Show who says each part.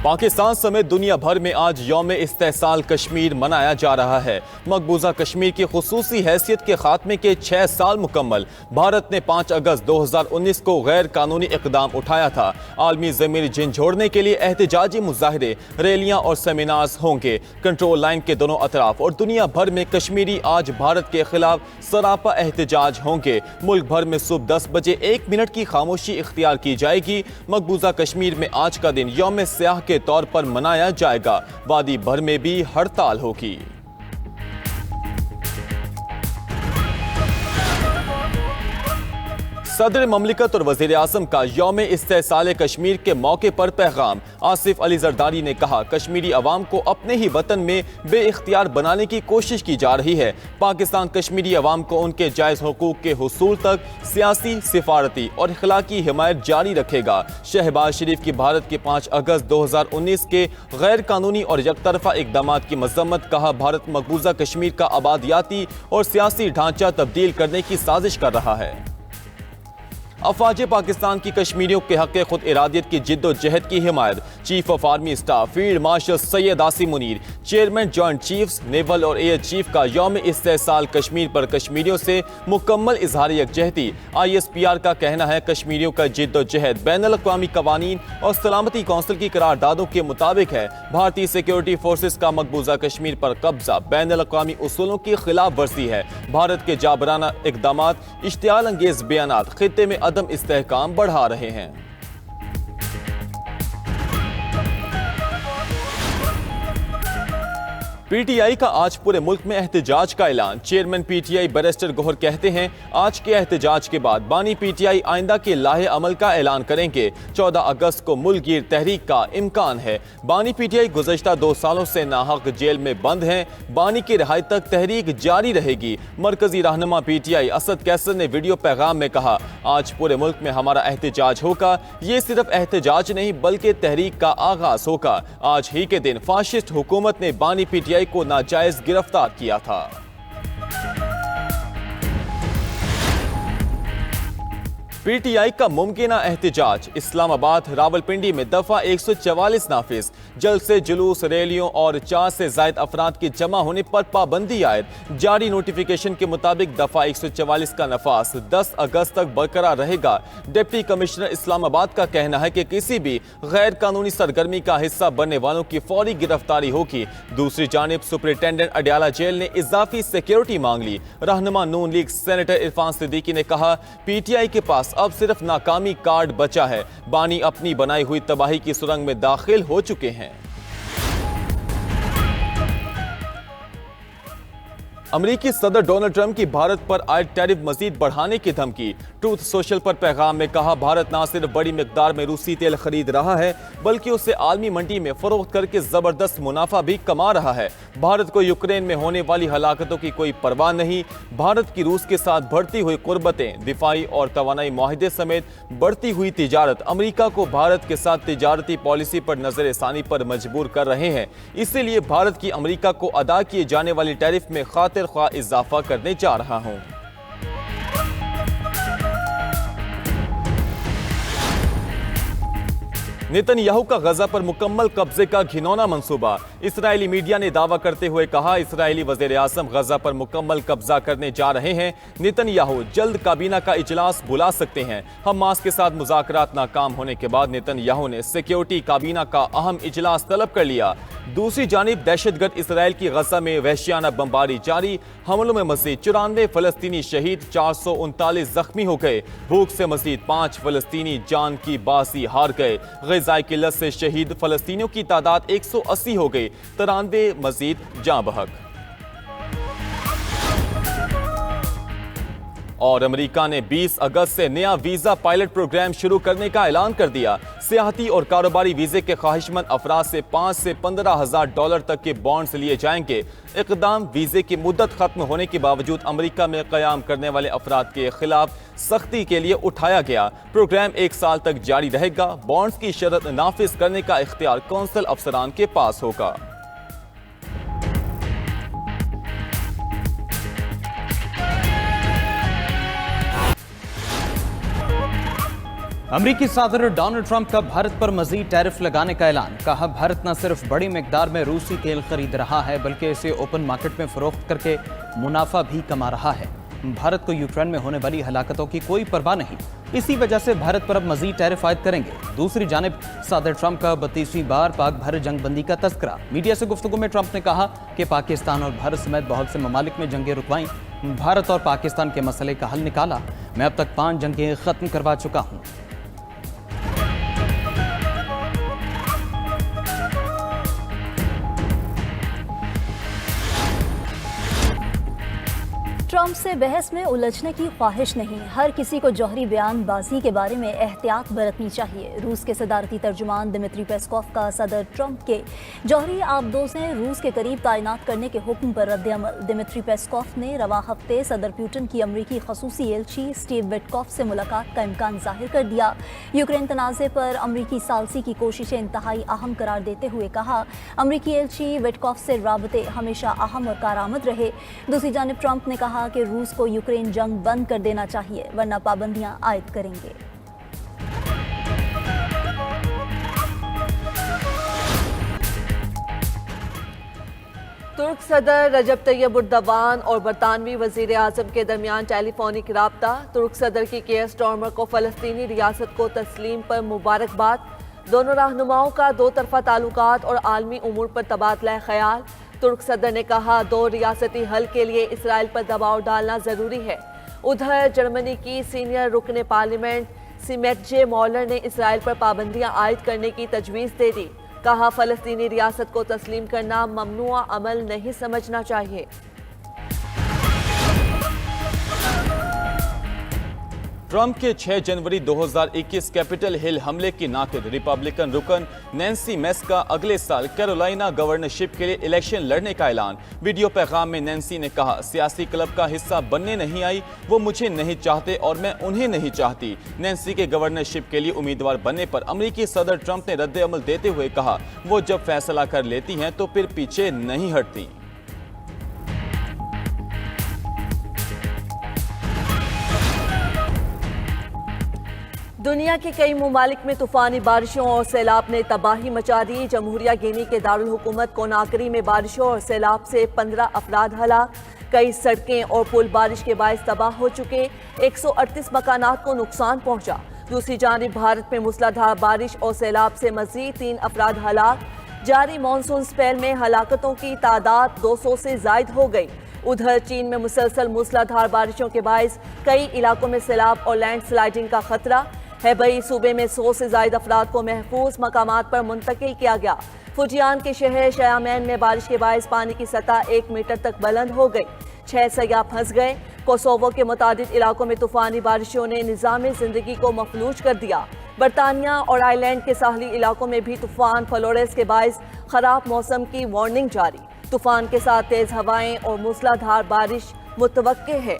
Speaker 1: पाकिस्तान समेत दुनिया भर में आज यौम इस्तेहसाल कश्मीर मनाया जा रहा है। मकबूजा कश्मीर की खुसूसी हैसियत के खात्मे के 6 साल मुकम्मल। भारत ने 5 अगस्त 2019 को गैर कानूनी इकदाम उठाया था। आलमी ज़मीर झंझोड़ने के लिए एहतजाजी मुजाहरे, रैलियां और सेमिनार्स होंगे। कंट्रोल लाइन के दोनों अतराफ और दुनिया भर में कश्मीरी आज भारत के खिलाफ सरापा एहतजाज होंगे। मुल्क भर में सुबह 10 बजे 1 मिनट की खामोशी इख्तियार की जाएगी। मकबूजा कश्मीर में आज का दिन यौम सियाह के तौर पर मनाया जाएगा। वादी भर में भी हड़ताल होगी। सदर ममलिकत और वज़ीर आज़म का यौम इस्तेहसाल कश्मीर के मौके पर पैगाम। आसिफ अली जरदारी ने कहा, कश्मीरी अवाम को अपने ही वतन में बेइख्तियार बनाने की कोशिश की जा रही है। पाकिस्तान कश्मीरी अवाम को उनके जायज़ हुकूक के हुसूल तक सियासी, सिफारती और अखलाकी हिमायत जारी रखेगा। शहबाज शरीफ की भारत के 5 अगस्त 2019 के गैर कानूनी और यकतरफा इक़दामात की मज़म्मत। कहा, भारत मकबूजा कश्मीर का आबादियाती और सियासी ढांचा तब्दील करने की साजिश कर रहा है। अफवाज पाकिस्तान की कश्मीरियों के हक़ खुद इरादियत की जिद्दोजहद की हिमायत। Chief of army staff field marshal Syed Asim Munir, chairman joint chiefs naval और एयर चीफ का यौम इस्तेहसाल कश्मीर पर कश्मीरियों से मुकम्मल इजहार यकजहती। ISPR का कहना है, कश्मीरियों का जिद्दोजहद बैनुल अक़वामी कवानीन और सलामती कौंसिल की करारदादों के मुताबिक है। भारतीय सिक्योरिटी फोर्सेस का मकबूजा कश्मीर पर कब्जा बैनुल अक़वामी उसूलों की खिलाफ वर्जी है। भारत के जाबराना इक़दामात, इश्तियाल अंगेज बयानात खित्ते में अदम इस्तेहकाम बढ़ा रहे हैं। PTI का आज पूरे मुल्क में एहतजाज का ऐलान। चेयरमैन PTI बैरिस्टर गौहर कहते हैं, आज के एहतजाज के बाद बानी PTI आइंदा के लाहे अमल का ऐलान करेंगे। 14 अगस्त को मुल्कगीर तहरीक का इम्कान है। बानी PTI गुज़श्ता 2 सालों से नाहक जेल में बंद हैं। बानी की रिहाई तक तहरीक जारी रहेगी। मरकजी रहनुमा PTI असद कैसर ने वीडियो पैगाम में कहा, आज पूरे मुल्क में हमारा एहतजाज होगा। ये सिर्फ एहतजाज नहीं बल्कि तहरीक का आगाज होगा। आज ही के दिन फाशिस्ट हुकूमत ने बानी PTI को नाजायज गिरफ्तार किया था। PTI का मुमकिना एहतजाज। इस्लामाबाद रावलपिंडी में दफा 144 नाफिज। जल्द से जुलूस, रैलियों और 4 से ज़ायद अफराद के जमा होने पर पाबंदी आयद। जारी नोटिफिकेशन के मुताबिक दफा 144 का नफाज 10 अगस्त तक बरकरार रहेगा। डिप्टी कमिश्नर इस्लामाबाद का कहना है कि किसी भी गैर कानूनी सरगर्मी का हिस्सा बनने वालों की फौरी गिरफ्तारी होगी। दूसरी जानिब सुपरिटेंडेंट अडयाला जेल ने इजाफी सिक्योरिटी मांग ली। रहनुमा नून लीग सेनेटर इरफान सिद्दीकी ने कहा, PTI के पास अब सिर्फ नाकामी कार्ड बचा है। बानी अपनी बनाई हुई तबाही की सुरंग में दाखिल हो चुके हैं। अमेरिकी सदर डोनाल्ड ट्रंप की भारत पर आयद टैरिफ मजीद बढ़ाने की धमकी। ट्रूथ सोशल पर पैगाम में कहा, भारत न सिर्फ बड़ी मिकदार में रूसी तेल खरीद रहा है बल्कि उसे आलमी मंडी में फरोख्त करके जबरदस्त मुनाफा भी कमा रहा है। भारत को यूक्रेन में होने वाली हलाकतों की कोई परवाह नहीं। भारत की रूस के साथ बढ़ती हुई कुर्बतें, दिफाई और तवानाई मुआहदे समेत बढ़ती हुई तिजारत अमेरिका को भारत के साथ तिजारती पॉलिसी पर नजर सानी पर मजबूर कर रहे हैं। इसीलिए भारत की अमेरिका को अदा किए जाने वाली टैरिफ में खातिर ख्वाह इजाफा करने जा रहा हूं। नेतन्याहू का गजा पर मुकम्मल कब्जे का घिनौना मंसूबा। इसराइली मीडिया ने दावा करते हुए कहा, इसराइली वज़ीर आज़म गजा पर मुकम्मल कब्जा करने जा रहे हैं। नेतन्याहू जल्द काबीना का इजलास बुला सकते हैं। हमास के साथ मुज़ाकरात नाकाम होने के बाद नेतन्याहू ने सिक्योरिटी काबीना का अहम इजलास तलब कर लिया। दूसरी जानिब दहशतगर्द इसराइल की गजा में वहशियाना बमबारी जारी। हमलों में मजीद 94 फलस्तीनी शहीद, 439 जख्मी हो गए। भूख से मजीद 5 फलस्तीनी जान की बाजी हार गए। ग़िज़ाई किल्लत से शहीद फलस्तीनियों की तादाद 180 हो गई। 93 मजीद जाँ बहक। और अमेरिका ने 20 अगस्त से नया वीज़ा पायलट प्रोग्राम शुरू करने का ऐलान कर दिया। सियाहती और कारोबारी वीज़े के ख्वाहिशमंद अफराद से 5 से 15,000 डॉलर तक के बॉन्ड्स लिए जाएंगे। इक़दाम वीज़े की मुद्दत खत्म होने के बावजूद अमेरिका में क़याम करने वाले अफराद के खिलाफ सख्ती के लिए उठाया गया। प्रोग्राम 1 साल तक जारी रहेगा। बॉन्ड्स की शर्त नाफिज करने का इख्तियार कौंसिल अफसरान के पास होगा।
Speaker 2: امریکی صدر ڈونلڈ ٹرمپ کا بھارت پر مزید ٹیرف لگانے کا اعلان. کہا بھارت نہ صرف بڑی مقدار میں روسی تیل خرید رہا ہے بلکہ اسے اوپن مارکیٹ میں فروخت کر کے منافع بھی کما رہا ہے. بھارت کو یوکرین میں ہونے والی ہلاکتوں کی کوئی پرواہ نہیں, اسی وجہ سے بھارت پر اب مزید ٹیرف عائد کریں گے. دوسری جانب صدر ٹرمپ کا 32ویں بار پاک بھارت جنگ بندی کا تذکرہ. میڈیا سے گفتگو میں ٹرمپ نے کہا کہ پاکستان اور بھارت سمیت بہت سے ممالک میں جنگیں رکوائیں, بھارت اور پاکستان کے مسئلے کا حل نکالا. میں اب تک 5 جنگیں ختم کروا چکا ہوں.
Speaker 3: ٹرمپ سے بحث میں الجھنے کی خواہش نہیں, ہر کسی کو جوہری بیان بازی کے بارے میں احتیاط برتنی چاہیے. روس کے صدارتی ترجمان دمتری پیسکوف کا صدر ٹرمپ کے جوہری آبدوزیں روس کے قریب تعینات کرنے کے حکم پر رد عمل. دمتری پیسکوف نے رواں ہفتے صدر پیوٹن کی امریکی خصوصی ایلچی اسٹیو وٹکوف سے ملاقات کا امکان ظاہر کر دیا. یوکرین تنازع پر امریکی ثالثی کی کوششیں انتہائی اہم قرار دیتے ہوئے کہا امریکی ایلچی وٹکوف سے رابطے ہمیشہ اہم اور کارآمد رہے. دوسری جانب ٹرمپ نے کہا کہ روس کو یوکرین جنگ بند کر دینا چاہیے ورنہ پابندیاں عائد کریں گے.
Speaker 4: ترک صدر رجب طیب اردوان اور برطانوی وزیر اعظم کے درمیان ٹیلی فونک رابطہ. ترک صدر کی کیئر سٹارمر کو فلسطینی ریاست کو تسلیم پر مبارکباد. دونوں رہنماؤں کا 2 طرفہ تعلقات اور عالمی امور پر تبادلہ خیال. ترک صدر نے کہا 2 ریاستی حل کے لیے اسرائیل پر دباؤ ڈالنا ضروری ہے. ادھر جرمنی کی سینئر رکن پارلیمنٹ سیمیٹجے مولر نے اسرائیل پر پابندیاں عائد کرنے کی تجویز دے دی. کہا فلسطینی ریاست کو تسلیم کرنا ممنوع عمل نہیں سمجھنا چاہیے.
Speaker 1: ٹرمپ کے 6 جنوری 2021 کیپٹل ہل حملے کی ناقد ریپبلکن رکن نینسی میس کا اگلے سال کیرولائنا گورنرشپ کے لیے الیکشن لڑنے کا اعلان. ویڈیو پیغام میں نینسی نے کہا سیاسی کلب کا حصہ بننے نہیں آئی, وہ مجھے نہیں چاہتے اور میں انہیں نہیں چاہتی. نینسی کے گورنرشپ کے لیے امیدوار بننے پر امریکی صدر ٹرمپ نے رد عمل دیتے ہوئے کہا وہ جب فیصلہ کر لیتی ہیں تو پھر پیچھے نہیں ہٹتی.
Speaker 4: دنیا کے کئی ممالک میں طوفانی بارشوں اور سیلاب نے تباہی مچا دی. جمہوریہ گینی کے دارالحکومت کوناکری میں بارشوں اور سیلاب سے 15 افراد ہلاک. کئی سڑکیں اور پل بارش کے باعث تباہ ہو چکے. 138 مکانات کو نقصان پہنچا. دوسری جانب بھارت میں موسلادھار بارش اور سیلاب سے مزید 3 افراد ہلاک. جاری مانسون سپیل میں ہلاکتوں کی تعداد 200 سے زائد ہو گئی. ادھر چین میں مسلسل موسلادھار بارشوں کے باعث کئی علاقوں میں سیلاب اور لینڈ سلائیڈنگ کا خطرہ ہے. بھئی صوبے میں 100 سے زائد افراد کو محفوظ مقامات پر منتقل کیا گیا. فوجیان کے شہر شیامین میں بارش کے باعث پانی کی سطح 1 میٹر تک بلند ہو گئی. 6 سیاح پھنس گئے. کوسووو کے متعدد علاقوں میں طوفانی بارشوں نے نظام زندگی کو مفلوج کر دیا. برطانیہ اور آئرلینڈ کے ساحلی علاقوں میں بھی طوفان فلورس کے باعث خراب موسم کی وارننگ جاری. طوفان کے ساتھ تیز ہوائیں اور موسلادھار بارش متوقع ہے.